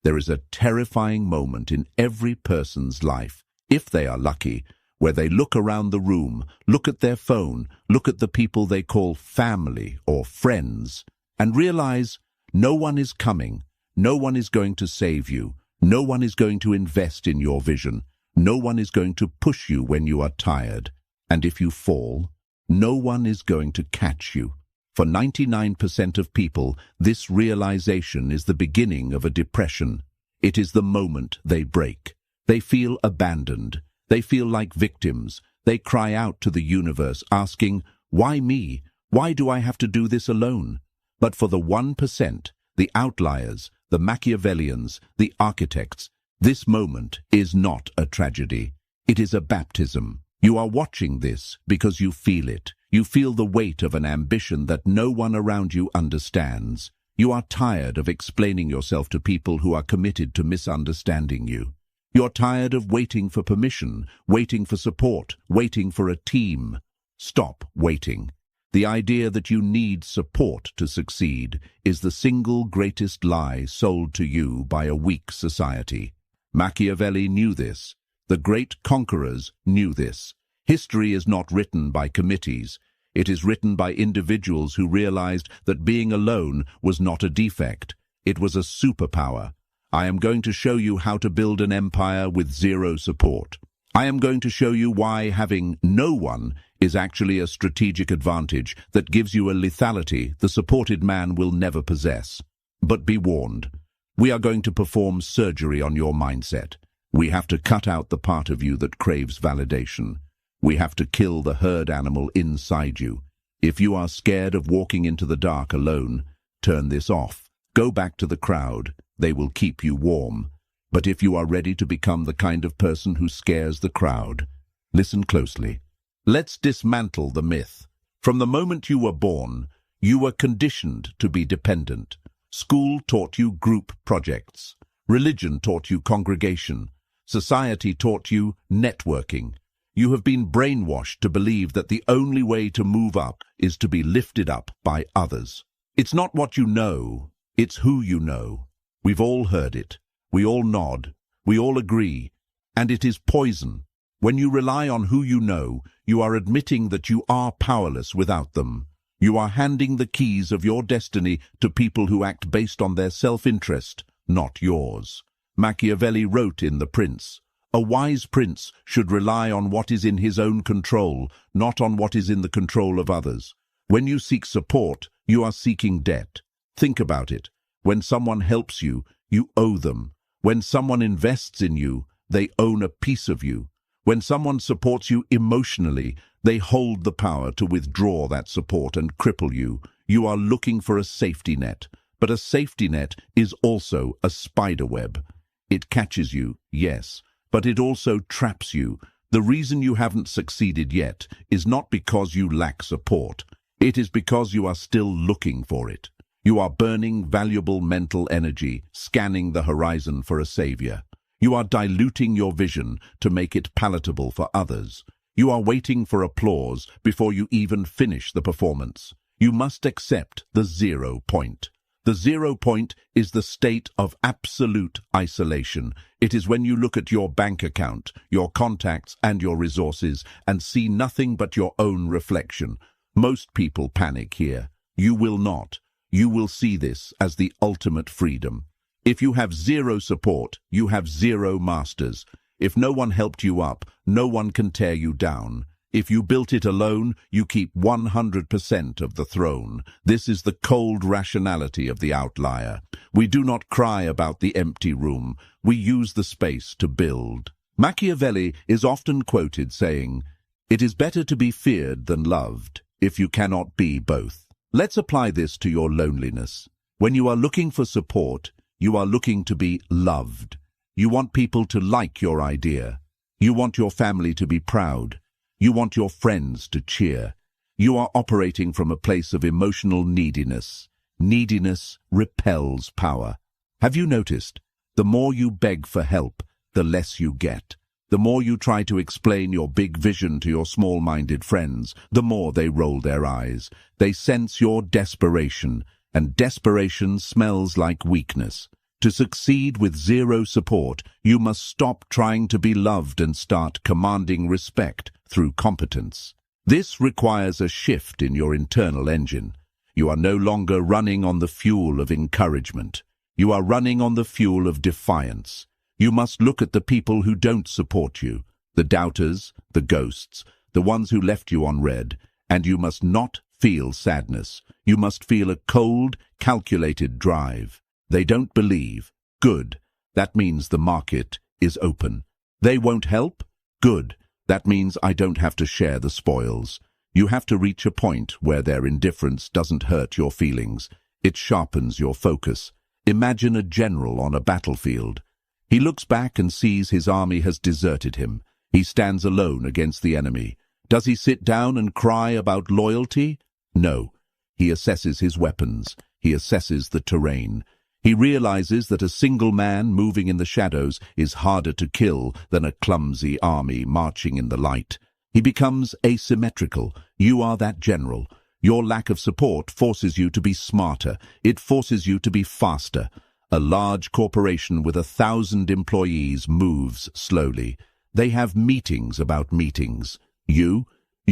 There is a terrifying moment in every person's life, if they are lucky, where they look around the room, look at their phone, look at the people they call family or friends, and realize no one is coming, no one is going to save you, no one is going to invest in your vision, no one is going to push you when you are tired, and if you fall, no one is going to catch you. For 99% of people, this realization is the beginning of a depression. It is the moment they break. They feel abandoned. They feel like victims. They cry out to the universe, asking, "Why me? Why do I have to do this alone?" But for the 1%, the outliers, the Machiavellians, the architects, this moment is not a tragedy. It is a baptism. You are watching this because you feel it. You feel the weight of an ambition that no one around you understands. You are tired of explaining yourself to people who are committed to misunderstanding you. You're tired of waiting for permission, waiting for support, waiting for a team. Stop waiting. The idea that you need support to succeed is the single greatest lie sold to you by a weak society. Machiavelli knew this. The great conquerors knew this. History is not written by committees. It is written by individuals who realized that being alone was not a defect. It was a superpower. I am going to show you how to build an empire with zero support. I am going to show you why having no one is actually a strategic advantage that gives you a lethality the supported man will never possess. But be warned, we are going to perform surgery on your mindset. We have to cut out the part of you that craves validation. We have to kill the herd animal inside you. If you are scared of walking into the dark alone, turn this off. Go back to the crowd. They will keep you warm. But if you are ready to become the kind of person who scares the crowd, listen closely. Let's dismantle the myth. From the moment you were born, you were conditioned to be dependent. School taught you group projects. Religion taught you congregation. Society taught you networking. You have been brainwashed to believe that the only way to move up is to be lifted up by others. It's not what you know, it's who you know. We've all heard it. We all nod. We all agree. And it is poison. When you rely on who you know, you are admitting that you are powerless without them. You are handing the keys of your destiny to people who act based on their self-interest, not yours. Machiavelli wrote in The Prince, "A wise prince should rely on what is in his own control, not on what is in the control of others." When you seek support, you are seeking debt. Think about it. When someone helps you, you owe them. When someone invests in you, they own a piece of you. When someone supports you emotionally, they hold the power to withdraw that support and cripple you. You are looking for a safety net. But a safety net is also a spider web. It catches you, yes, but it also traps you. The reason you haven't succeeded yet is not because you lack support. It is because you are still looking for it. You are burning valuable mental energy, scanning the horizon for a savior. You are diluting your vision to make it palatable for others. You are waiting for applause before you even finish the performance. You must accept the 0 point. The 0 point is the state of absolute isolation. It is when you look at your bank account, your contacts, and your resources and see nothing but your own reflection. Most people panic here. You will not. You will see this as the ultimate freedom. If you have 0 support, you have 0 masters. If no one helped you up, no one can tear you down. If you built it alone, you keep 100% of the throne. This is the cold rationality of the outlier. We do not cry about the empty room. We use the space to build. Machiavelli is often quoted saying, "It is better to be feared than loved, if you cannot be both." Let's apply this to your loneliness. When you are looking for support, you are looking to be loved. You want people to like your idea. You want your family to be proud. You want your friends to cheer. You are operating from a place of emotional neediness. Neediness repels power. Have you noticed? The more you beg for help, the less you get. The more you try to explain your big vision to your small-minded friends, the more they roll their eyes. They sense your desperation, and desperation smells like weakness. To succeed with zero support, you must stop trying to be loved and start commanding respect through competence. This requires a shift in your internal engine. You are no longer running on the fuel of encouragement. You are running on the fuel of defiance. You must look at the people who don't support you, the doubters, the ghosts, the ones who left you on red, and you must not feel sadness. You must feel a cold, calculated drive. They don't believe. Good. That means the market is open. They won't help? Good. That means I don't have to share the spoils. You have to reach a point where their indifference doesn't hurt your feelings. It sharpens your focus. Imagine a general on a battlefield. He looks back and sees his army has deserted him. He stands alone against the enemy. Does he sit down and cry about loyalty? No. He assesses his weapons. He assesses the terrain. He realizes that a single man moving in the shadows is harder to kill than a clumsy army marching in the light. He becomes asymmetrical. You are that general. Your lack of support forces you to be smarter. It forces you to be faster. A large corporation with 1,000 employees moves slowly. They have meetings about meetings. You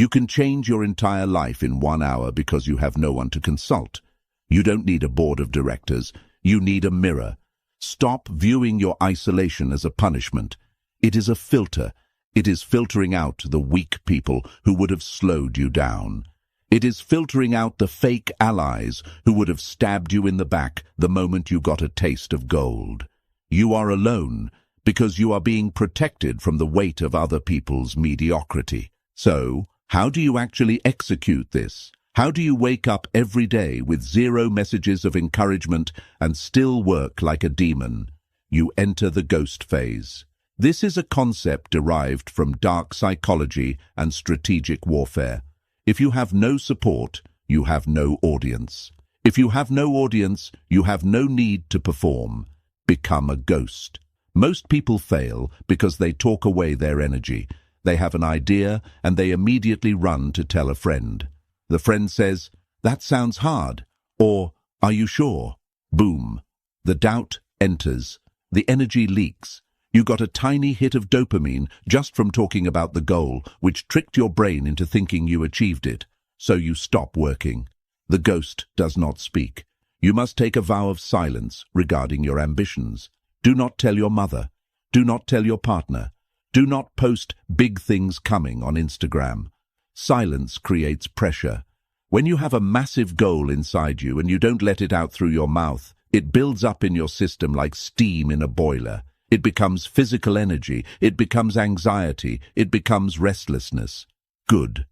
can change your entire life in 1 hour because you have no one to consult. You don't need a board of directors. You need a mirror. Stop viewing your isolation as a punishment. It is a filter. It is filtering out the weak people who would have slowed you down. It is filtering out the fake allies who would have stabbed you in the back the moment you got a taste of gold. You are alone because you are being protected from the weight of other people's mediocrity. So, how do you actually execute this? How do you wake up every day with 0 messages of encouragement and still work like a demon? You enter the ghost phase. This is a concept derived from dark psychology and strategic warfare. If you have no support, you have no audience. If you have no audience, you have no need to perform. Become a ghost. Most people fail because they talk away their energy. They have an idea and they immediately run to tell a friend. The friend says, "That sounds hard," or "Are you sure?" Boom. The doubt enters. The energy leaks. You got a tiny hit of dopamine just from talking about the goal, which tricked your brain into thinking you achieved it. So you stop working. The ghost does not speak. You must take a vow of silence regarding your ambitions. Do not tell your mother. Do not tell your partner. Do not post big things coming on Instagram. Silence creates pressure. When you have a massive goal inside you and you don't let it out through your mouth, it builds up in your system like steam in a boiler. It becomes physical energy. It becomes anxiety. It becomes restlessness. Good.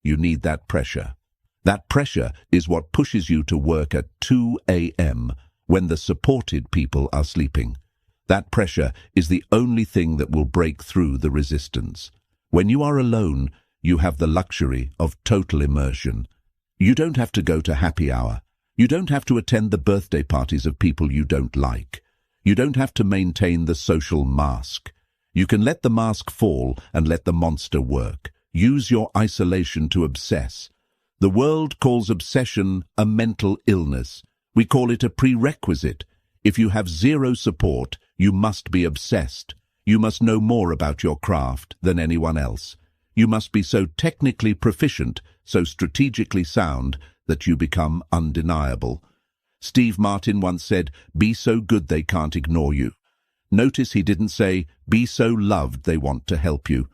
You need that pressure. That pressure is what pushes you to work at 2 a.m. when the supported people are sleeping. That pressure is the only thing that will break through the resistance. When you are alone, you have the luxury of total immersion. You don't have to go to happy hour. You don't have to attend the birthday parties of people you don't like. You don't have to maintain the social mask. You can let the mask fall and let the monster work. Use your isolation to obsess. The world calls obsession a mental illness. We call it a prerequisite. If you have 0 support, you must be obsessed. You must know more about your craft than anyone else. You must be so technically proficient, so strategically sound, that you become undeniable. Steve Martin once said, "Be so good they can't ignore you." Notice he didn't say, "Be so loved they want to help you."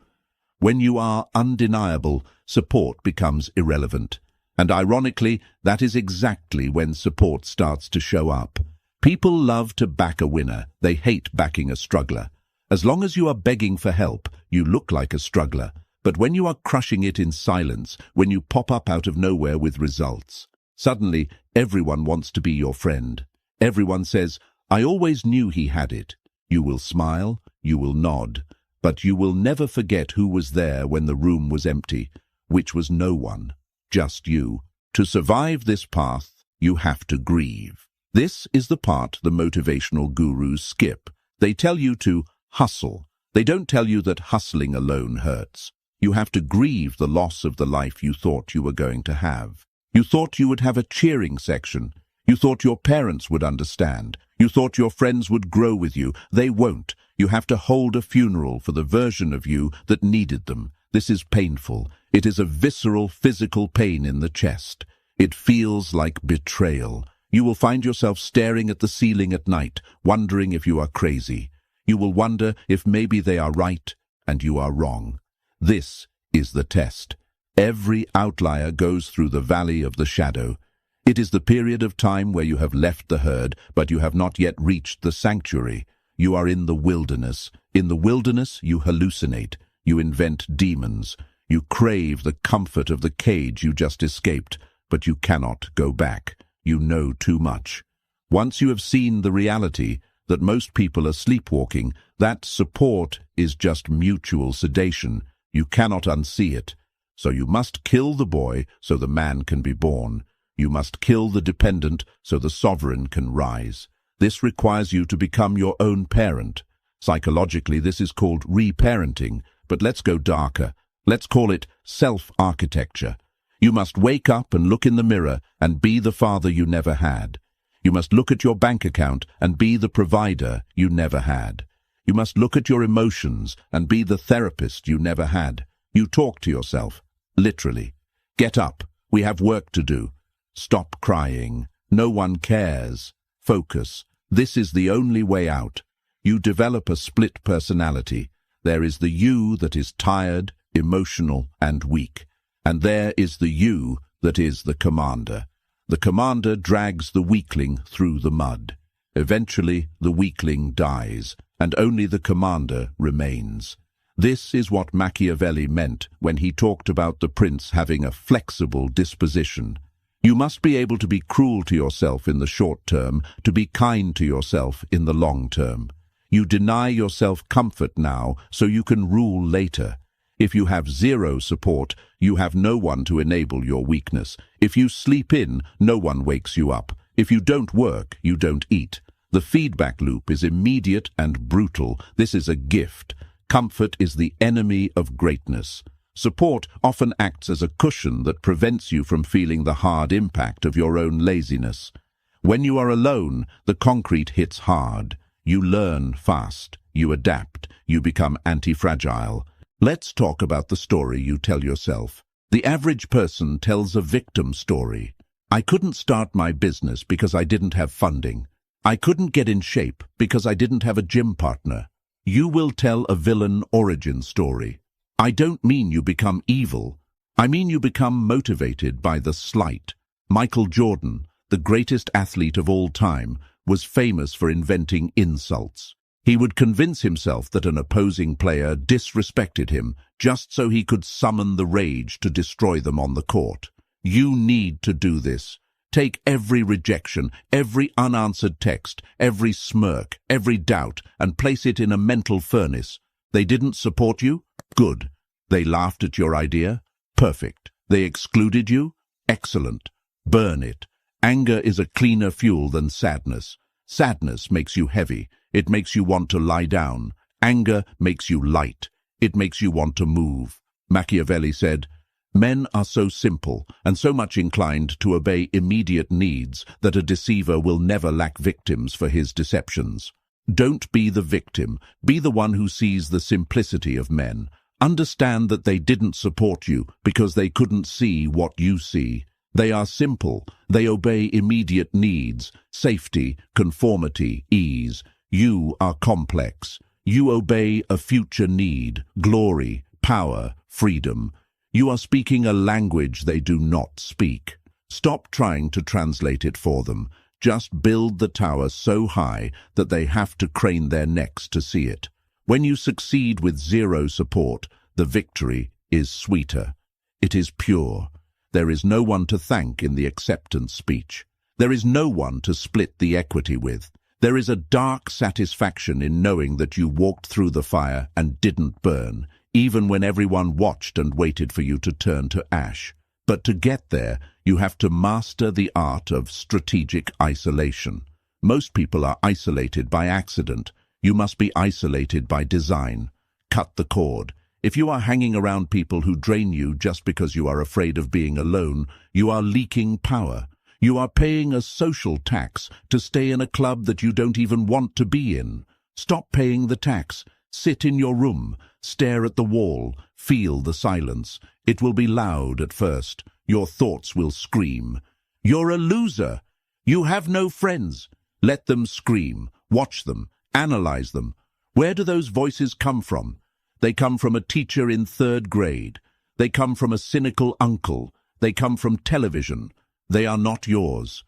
When you are undeniable, support becomes irrelevant. And ironically, that is exactly when support starts to show up. People love to back a winner. They hate backing a struggler. As long as you are begging for help, you look like a struggler. But when you are crushing it in silence, when you pop up out of nowhere with results, suddenly everyone wants to be your friend. Everyone says, "I always knew he had it." You will smile, you will nod, but you will never forget who was there when the room was empty, which was no one, just you. To survive this path, you have to grieve. This is the part the motivational gurus skip. They tell you to hustle. They don't tell you that hustling alone hurts. You have to grieve the loss of the life you thought you were going to have. You thought you would have a cheering section. You thought your parents would understand. You thought your friends would grow with you. They won't. You have to hold a funeral for the version of you that needed them. This is painful. It is a visceral, physical pain in the chest. It feels like betrayal. You will find yourself staring at the ceiling at night, wondering if you are crazy. You will wonder if maybe they are right and you are wrong. This is the test. Every outlier goes through the valley of the shadow. It is the period of time where you have left the herd, but you have not yet reached the sanctuary. You are in the wilderness. In the wilderness, you hallucinate. You invent demons. You crave the comfort of the cage you just escaped, but you cannot go back. You know too much. Once you have seen the reality that most people are sleepwalking, that support is just mutual sedation. You cannot unsee it. So you must kill the boy so the man can be born. You must kill the dependent so the sovereign can rise. This requires you to become your own parent. Psychologically, this is called reparenting, but let's go darker. Let's call it self-architecture. You must wake up and look in the mirror and be the father you never had. You must look at your bank account and be the provider you never had. You must look at your emotions and be the therapist you never had. You talk to yourself, literally. Get up. We have work to do. Stop crying. No one cares. Focus. This is the only way out. You develop a split personality. There is the you that is tired, emotional, and weak. And there is the you that is the commander. The commander drags the weakling through the mud. Eventually, the weakling dies, and only the commander remains. This is what Machiavelli meant when he talked about the prince having a flexible disposition. You must be able to be cruel to yourself in the short term, to be kind to yourself in the long term. You deny yourself comfort now so you can rule later. If you have zero support, you have no one to enable your weakness. If you sleep in, no one wakes you up. If you don't work, you don't eat. The feedback loop is immediate and brutal. This is a gift. Comfort is the enemy of greatness. Support often acts as a cushion that prevents you from feeling the hard impact of your own laziness. When you are alone, the concrete hits hard. You learn fast. You adapt. You become anti-fragile. Let's talk about the story you tell yourself. The average person tells a victim story. I couldn't start my business because I didn't have funding. I couldn't get in shape because I didn't have a gym partner. You will tell a villain origin story. I don't mean you become evil. I mean you become motivated by the slight. Michael Jordan, the greatest athlete of all time, was famous for inventing insults. He would convince himself that an opposing player disrespected him just so he could summon the rage to destroy them on the court. You need to do this. Take every rejection, every unanswered text, every smirk, every doubt, and place it in a mental furnace. They didn't support you? Good. They laughed at your idea? Perfect. They excluded you? Excellent. Burn it. Anger is a cleaner fuel than sadness. Sadness makes you heavy. It makes you want to lie down. Anger makes you light. It makes you want to move. Machiavelli said, "Men are so simple and so much inclined to obey immediate needs that a deceiver will never lack victims for his deceptions." Don't be the victim. Be the one who sees the simplicity of men. Understand that they didn't support you because they couldn't see what you see. They are simple. They obey immediate needs, safety, conformity, ease. You are complex. You obey a future need, glory, power, freedom. You are speaking a language they do not speak. Stop trying to translate it for them. Just build the tower so high that they have to crane their necks to see it. When you succeed with zero support, the victory is sweeter. It is pure. There is no one to thank in the acceptance speech. There is no one to split the equity with. There is a dark satisfaction in knowing that you walked through the fire and didn't burn, even when everyone watched and waited for you to turn to ash. But to get there, you have to master the art of strategic isolation. Most people are isolated by accident. You must be isolated by design. Cut the cord. If you are hanging around people who drain you just because you are afraid of being alone, you are leaking power. You are paying a social tax to stay in a club that you don't even want to be in. Stop paying the tax. Sit in your room, stare at the wall, feel the silence. It will be loud at first. Your thoughts will scream. You're a loser. You have no friends. Let them scream. Watch them. Analyze them. Where do those voices come from? They come from a teacher in 3rd grade. They come from a cynical uncle. They come from television. They are not yours.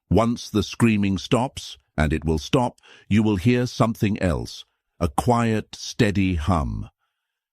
Once the screaming stops, and it will stop, you will hear something else. A quiet, steady hum.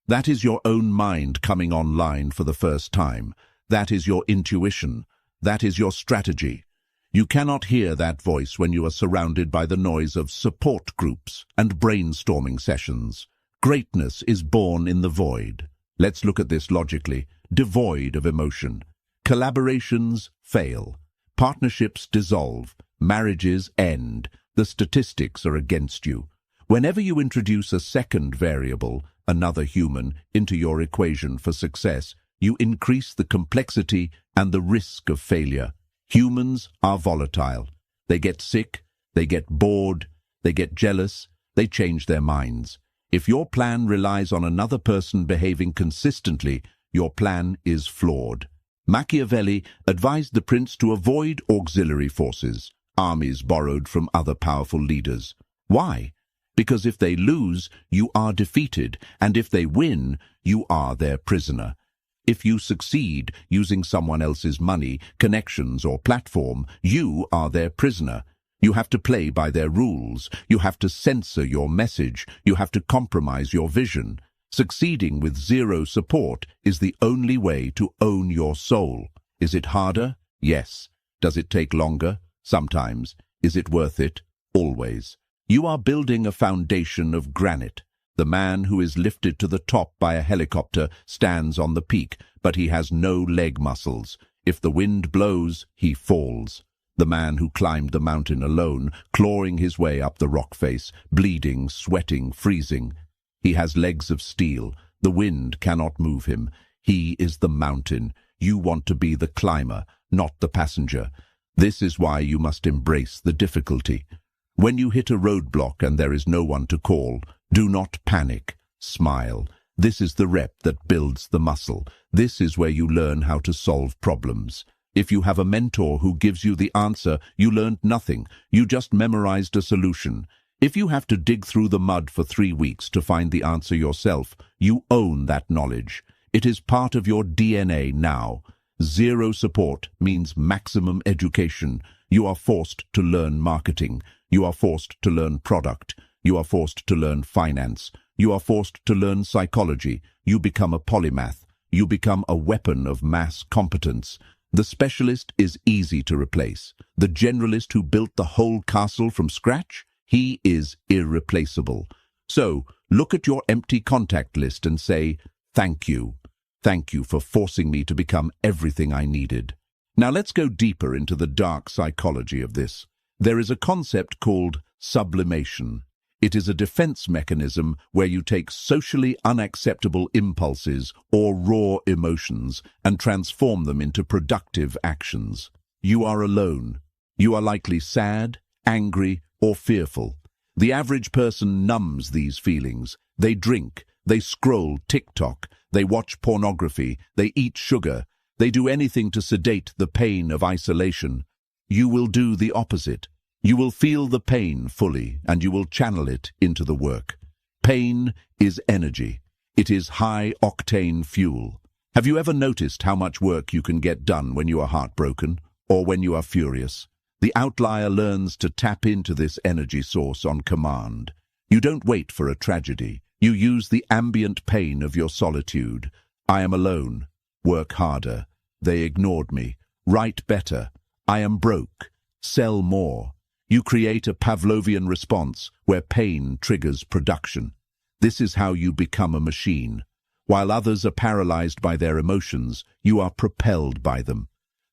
That is your own mind coming online for the first time. That is your intuition. That is your strategy. You cannot hear that voice when you are surrounded by the noise of support groups and brainstorming sessions. Greatness is born in the void. Let's look at this logically. Devoid of emotion. Collaborations fail. Partnerships dissolve. Marriages end. The statistics are against you. Whenever you introduce a second variable, another human, into your equation for success, you increase the complexity and the risk of failure. Humans are volatile. They get sick, they get bored, they get jealous, they change their minds. If your plan relies on another person behaving consistently, your plan is flawed. Machiavelli advised the prince to avoid auxiliary forces, armies borrowed from other powerful leaders. Why? Because if they lose, you are defeated, and if they win, you are their prisoner. If you succeed using someone else's money, connections, or platform, you are their prisoner. You have to play by their rules. You have to censor your message. You have to compromise your vision. Succeeding with zero support is the only way to own your soul. Is it harder? Yes. Does it take longer? Sometimes. Is it worth it? Always. You are building a foundation of granite. The man who is lifted to the top by a helicopter stands on the peak, but he has no leg muscles. If the wind blows, he falls. The man who climbed the mountain alone, clawing his way up the rock face, bleeding, sweating, freezing. He has legs of steel. The wind cannot move him. He is the mountain. You want to be the climber, not the passenger. This is why you must embrace the difficulty. When you hit a roadblock and there is no one to call, do not panic. Smile. This is the rep that builds the muscle. This is where you learn how to solve problems. If you have a mentor who gives you the answer, you learned nothing. You just memorized a solution. If you have to dig through the mud for 3 weeks to find the answer yourself, you own that knowledge. It is part of your DNA now. Zero support means maximum education. You are forced to learn marketing. You are forced to learn product. You are forced to learn finance. You are forced to learn psychology. You become a polymath. You become a weapon of mass competence. The specialist is easy to replace. The generalist who built the whole castle from scratch, he is irreplaceable. So, look at your empty contact list and say, thank you. Thank you for forcing me to become everything I needed. Now let's go deeper into the dark psychology of this. There is a concept called sublimation. It is a defense mechanism where you take socially unacceptable impulses or raw emotions and transform them into productive actions. You are alone. You are likely sad, angry, or fearful. The average person numbs these feelings. They drink, they scroll TikTok, they watch pornography, they eat sugar, they do anything to sedate the pain of isolation. You will do the opposite. You will feel the pain fully, and you will channel it into the work. Pain is energy. It is high-octane fuel. Have you ever noticed how much work you can get done when you are heartbroken, or when you are furious? The outlier learns to tap into this energy source on command. You don't wait for a tragedy. You use the ambient pain of your solitude. I am alone. Work harder. They ignored me. Write better. I am broke. Sell more. You create a Pavlovian response where pain triggers production. This is how you become a machine. While others are paralyzed by their emotions, you are propelled by them.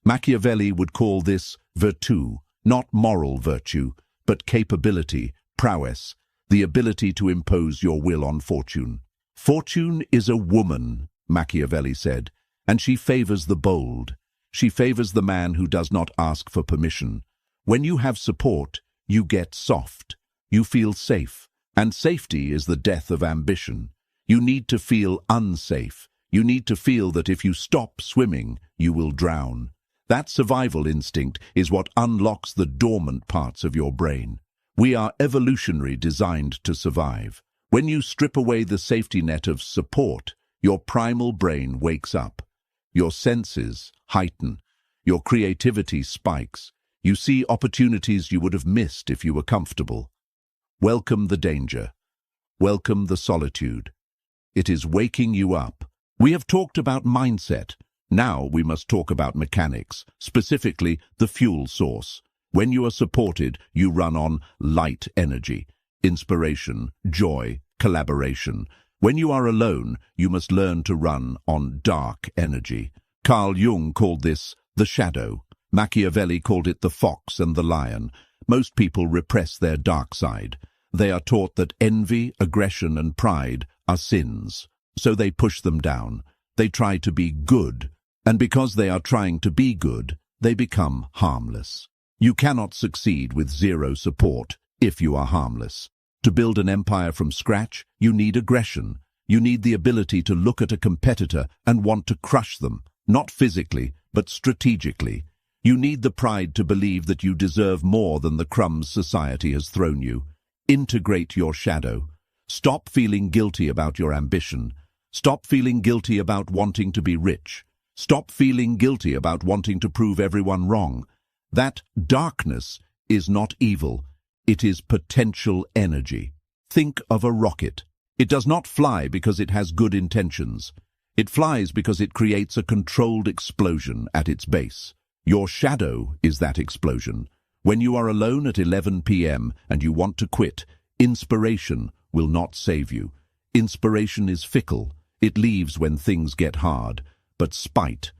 Machiavelli would call this virtù, not moral virtue, but capability, prowess, the ability to impose your will on fortune. Fortune is a woman, Machiavelli said, and she favors the bold. She favors the man who does not ask for permission. When you have support, you get soft. You feel safe, and safety is the death of ambition. You need to feel unsafe. You need to feel that if you stop swimming, you will drown. That survival instinct is what unlocks the dormant parts of your brain. We are evolutionary designed to survive. When you strip away the safety net of support, your primal brain wakes up. Your senses heighten. Your creativity spikes. You see opportunities you would have missed if you were comfortable. Welcome the danger. Welcome the solitude. It is waking you up. We have talked about mindset. Now we must talk about mechanics, specifically the fuel source. When you are supported, you run on light energy, inspiration, joy, collaboration. When you are alone, you must learn to run on dark energy. Carl Jung called this the shadow. Machiavelli called it the fox and the lion. Most people repress their dark side. They are taught that envy, aggression, and pride are sins. So they push them down. They try to be good. And because they are trying to be good, they become harmless. You cannot succeed with zero support if you are harmless. To build an empire from scratch, you need aggression. You need the ability to look at a competitor and want to crush them, not physically, but strategically. You need the pride to believe that you deserve more than the crumbs society has thrown you. Integrate your shadow. Stop feeling guilty about your ambition. Stop feeling guilty about wanting to be rich. Stop feeling guilty about wanting to prove everyone wrong. That darkness is not evil. It is potential energy. Think of a rocket. It does not fly because it has good intentions. It flies because it creates a controlled explosion at its base. Your shadow is that explosion. When you are alone at 11 p.m. and you want to quit, inspiration will not save you. Inspiration is fickle. It leaves when things get hard. But spite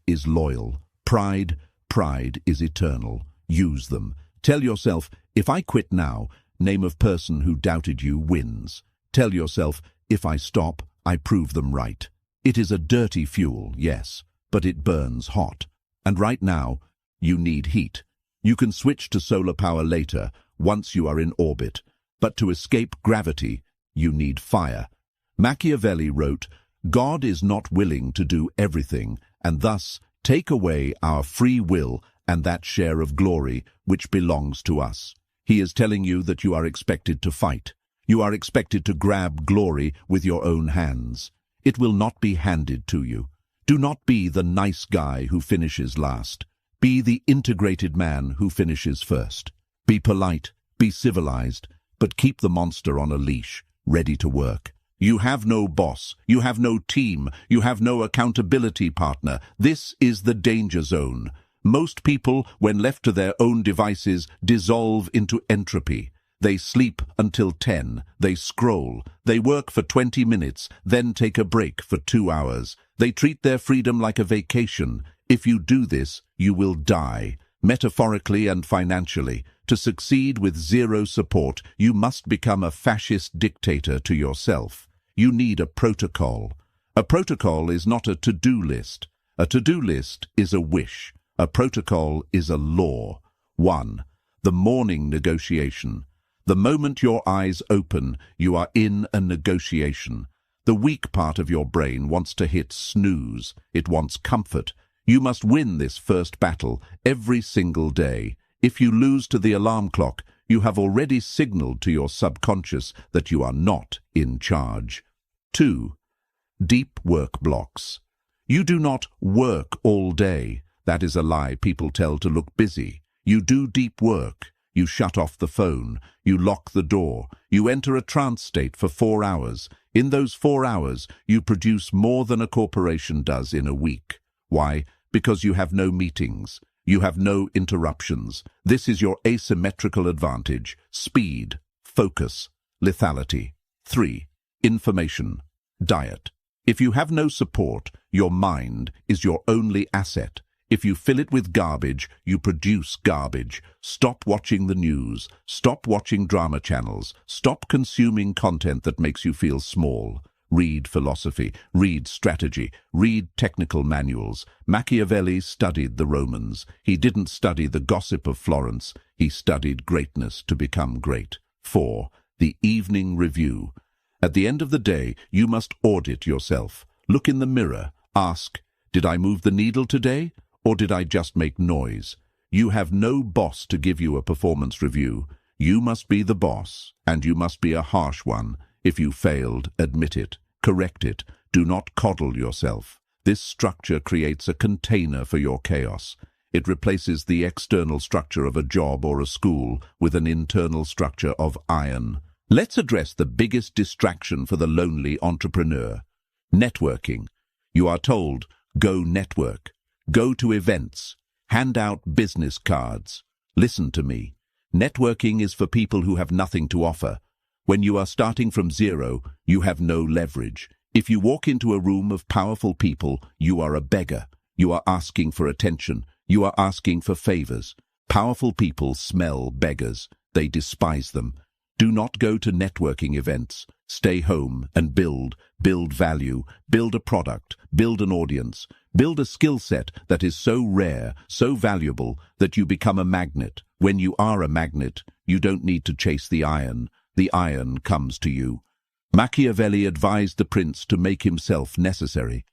is loyal. Pride is eternal. Use them. Tell yourself, if I quit now, name of person who doubted you wins. Tell yourself, if I stop, I prove them right. It is a dirty fuel, yes, but it burns hot. And right now, you need heat. You can switch to solar power later, once you are in orbit. But to escape gravity, you need fire. Machiavelli wrote, God is not willing to do everything, and thus take away our free will and that share of glory which belongs to us. He is telling you that you are expected to fight. You are expected to grab glory with your own hands. It will not be handed to you. Do not be the nice guy who finishes last. Be the integrated man who finishes first. Be polite, be civilized, but keep the monster on a leash, ready to work. You have no boss, you have no team, you have no accountability partner. This is the danger zone. Most people, when left to their own devices, dissolve into entropy. They sleep until 10, they scroll, they work for 20 minutes, then take a break for 2 hours. They treat their freedom like a vacation. If you do this, you will die, metaphorically and financially. To succeed with zero support, you must become a fascist dictator to yourself. You need a protocol. A protocol is not a to-do list. A to-do list is a wish. A protocol is a law. 1. The morning negotiation. The moment your eyes open, you are in a negotiation. The weak part of your brain wants to hit snooze. It wants comfort. You must win this first battle every single day. If you lose to the alarm clock, you have already signaled to your subconscious that you are not in charge. 2. Deep work blocks. You do not work all day. That is a lie people tell to look busy. You do deep work. You shut off the phone. You lock the door. You enter a trance state for 4 hours. In those 4 hours, you produce more than a corporation does in a week. Why? Because you have no meetings. You have no interruptions. This is your asymmetrical advantage. Speed, focus, lethality. 3. Information, diet. If you have no support, your mind is your only asset. If you fill it with garbage, you produce garbage. Stop watching the news. Stop watching drama channels. Stop consuming content that makes you feel small. read philosophy, read strategy, read technical manuals. Machiavelli studied the Romans. He didn't study the gossip of Florence. He studied greatness to become great. 4. The evening review. At the end of the day, you must audit yourself. Look in the mirror. Ask, did I move the needle today, or did I just make noise? You have no boss to give you a performance review. You must be the boss, and you must be a harsh one. If you failed, admit it. Correct it. Do not coddle yourself. This structure creates a container for your chaos. It replaces the external structure of a job or a school with an internal structure of iron. Let's address the biggest distraction for the lonely entrepreneur. Networking. You are told, go network. Go to events. Hand out business cards. Listen to me. Networking is for people who have nothing to offer. When you are starting from zero, you have no leverage. If you walk into a room of powerful people, you are a beggar. You are asking for attention. You are asking for favors. Powerful people smell beggars. They despise them. Do not go to networking events. Stay home and build value, build a product, build an audience, build a skill set that is so rare, so valuable that you become a magnet. When you are a magnet, you don't need to chase the iron. The iron comes to you. Machiavelli advised the prince to make himself necessary.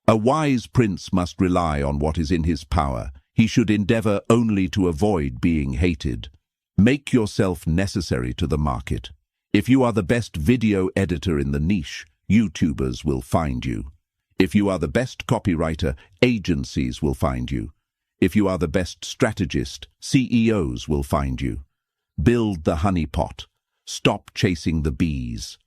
A wise prince must rely on what is in his power. He should endeavor only to avoid being hated. Make yourself necessary to the market. If you are the best video editor in the niche, YouTubers will find you. If you are the best copywriter, agencies will find you. If you are the best strategist, CEOs will find you. Build the honeypot. Stop chasing the bees.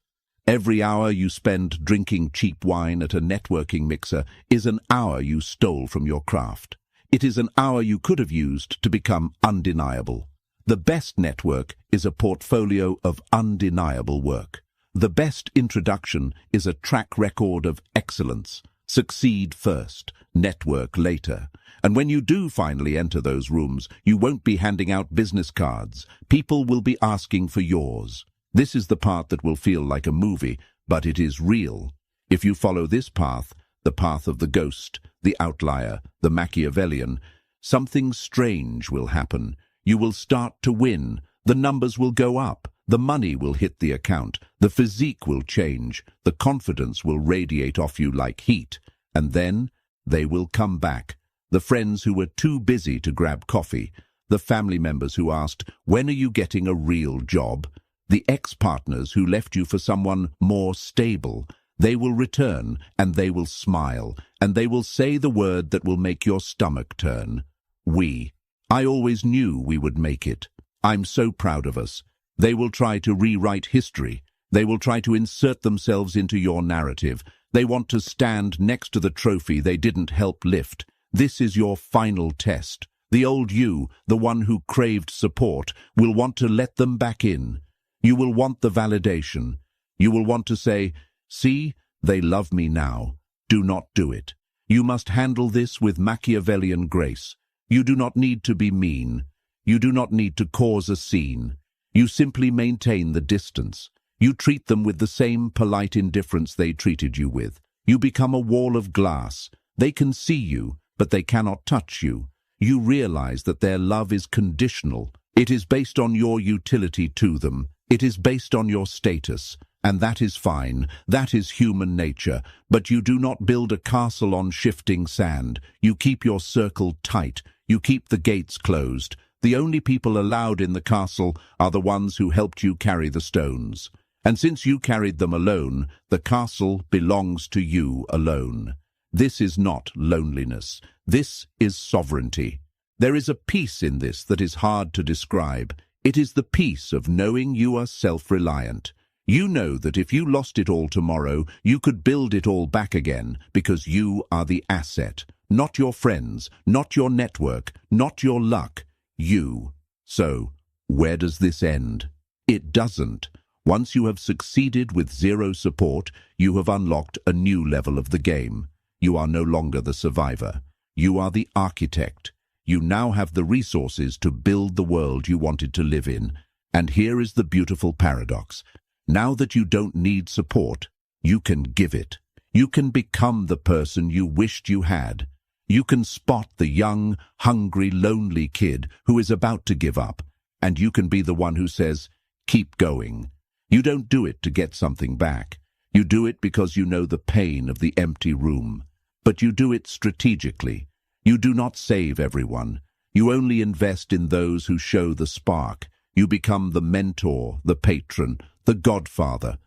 Every hour you spend drinking cheap wine at a networking mixer is an hour you stole from your craft. It is an hour you could have used to become undeniable. The best network is a portfolio of undeniable work. The best introduction is a track record of excellence. Succeed first, network later. And when you do finally enter those rooms, you won't be handing out business cards. People will be asking for yours. This is the part that will feel like a movie, but it is real. If you follow this path, the path of the ghost, the outlier, the Machiavellian, something strange will happen. You will start to win. The numbers will go up. The money will hit the account. The physique will change. The confidence will radiate off you like heat. And then they will come back. The friends who were too busy to grab coffee. The family members who asked, when are you getting a real job? The ex-partners who left you for someone more stable. They will return, and they will smile, and they will say the word that will make your stomach turn. We. I always knew we would make it. I'm so proud of us. They will try to rewrite history. They will try to insert themselves into your narrative. They want to stand next to the trophy they didn't help lift. This is your final test. The old you, the one who craved support, will want to let them back in. You will want the validation. You will want to say, see, they love me now. Do not do it. You must handle this with Machiavellian grace. You do not need to be mean. You do not need to cause a scene. You simply maintain the distance. You treat them with the same polite indifference they treated you with. You become a wall of glass. They can see you, but they cannot touch you. You realize that their love is conditional. It is based on your utility to them. It is based on your status. And that is fine. That is human nature. But you do not build a castle on shifting sand. You keep your circle tight. You keep the gates closed. The only people allowed in the castle are the ones who helped you carry the stones. And since you carried them alone, the castle belongs to you alone. This is not loneliness. This is sovereignty. There is a peace in this that is hard to describe. It is the peace of knowing you are self-reliant. You know that if you lost it all tomorrow, you could build it all back again because you are the asset, not your friends, not your network, not your luck, you. So, where does this end? It doesn't. Once you have succeeded with zero support, you have unlocked a new level of the game. You are no longer the survivor. You are the architect. You now have the resources to build the world you wanted to live in. And here is the beautiful paradox. Now that you don't need support, You can give it. You can become the person you wished you had. You can spot the young, hungry, lonely kid who is about to give up, and you can be the one who says, "Keep going." You don't do it to get something back. You do it because you know the pain of the empty room. But you do it strategically. You do not save everyone. You only invest in those who show the spark. You become the mentor, the patron, the godfather.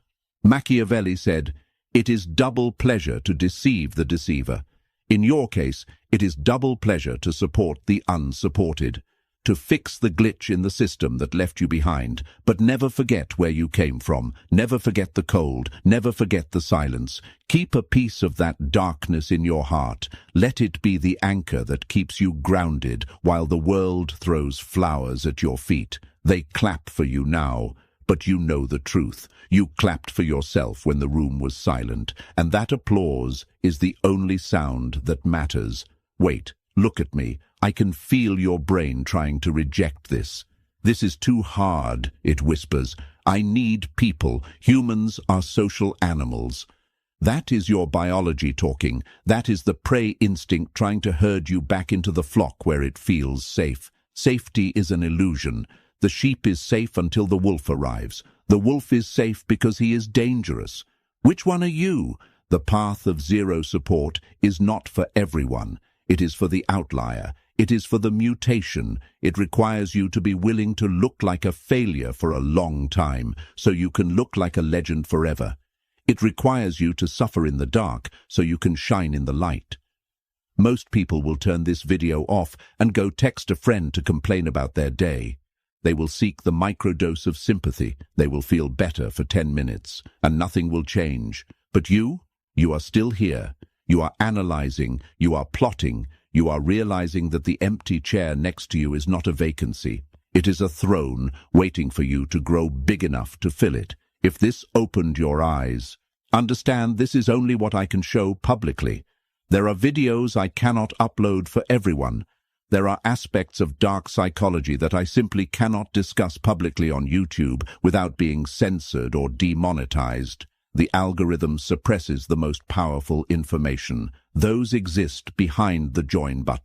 Machiavelli said, "It is double pleasure to deceive the deceiver." In your case, it is double pleasure to support the unsupported, to fix the glitch in the system that left you behind, but never forget where you came from, never forget the cold, never forget the silence. Keep a piece of that darkness in your heart. Let it be the anchor that keeps you grounded while the world throws flowers at your feet. They clap for you now, but you know the truth. You clapped for yourself when the room was silent, and that applause is the only sound that matters. Wait, look at me. I can feel your brain trying to reject this. This is too hard, it whispers. I need people. Humans are social animals. That is your biology talking. That is the prey instinct trying to herd you back into the flock where it feels safe. Safety is an illusion. The sheep is safe until the wolf arrives. The wolf is safe because he is dangerous. Which one are you? The path of zero support is not for everyone. It is for the outlier. It is for the mutation. It requires you to be willing to look like a failure for a long time, so you can look like a legend forever. It requires you to suffer in the dark, so you can shine in the light. Most people will turn this video off and go text a friend to complain about their day. They will seek the microdose of sympathy. They will feel better for 10 minutes, and nothing will change. But you are still here. You are analyzing, you are plotting, you are realizing that the empty chair next to you is not a vacancy. It is a throne waiting for you to grow big enough to fill it. If this opened your eyes, understand this is only what I can show publicly. There are videos I cannot upload for everyone. There are aspects of dark psychology that I simply cannot discuss publicly on YouTube without being censored or demonetized. The algorithm suppresses the most powerful information. Those exist behind the join button.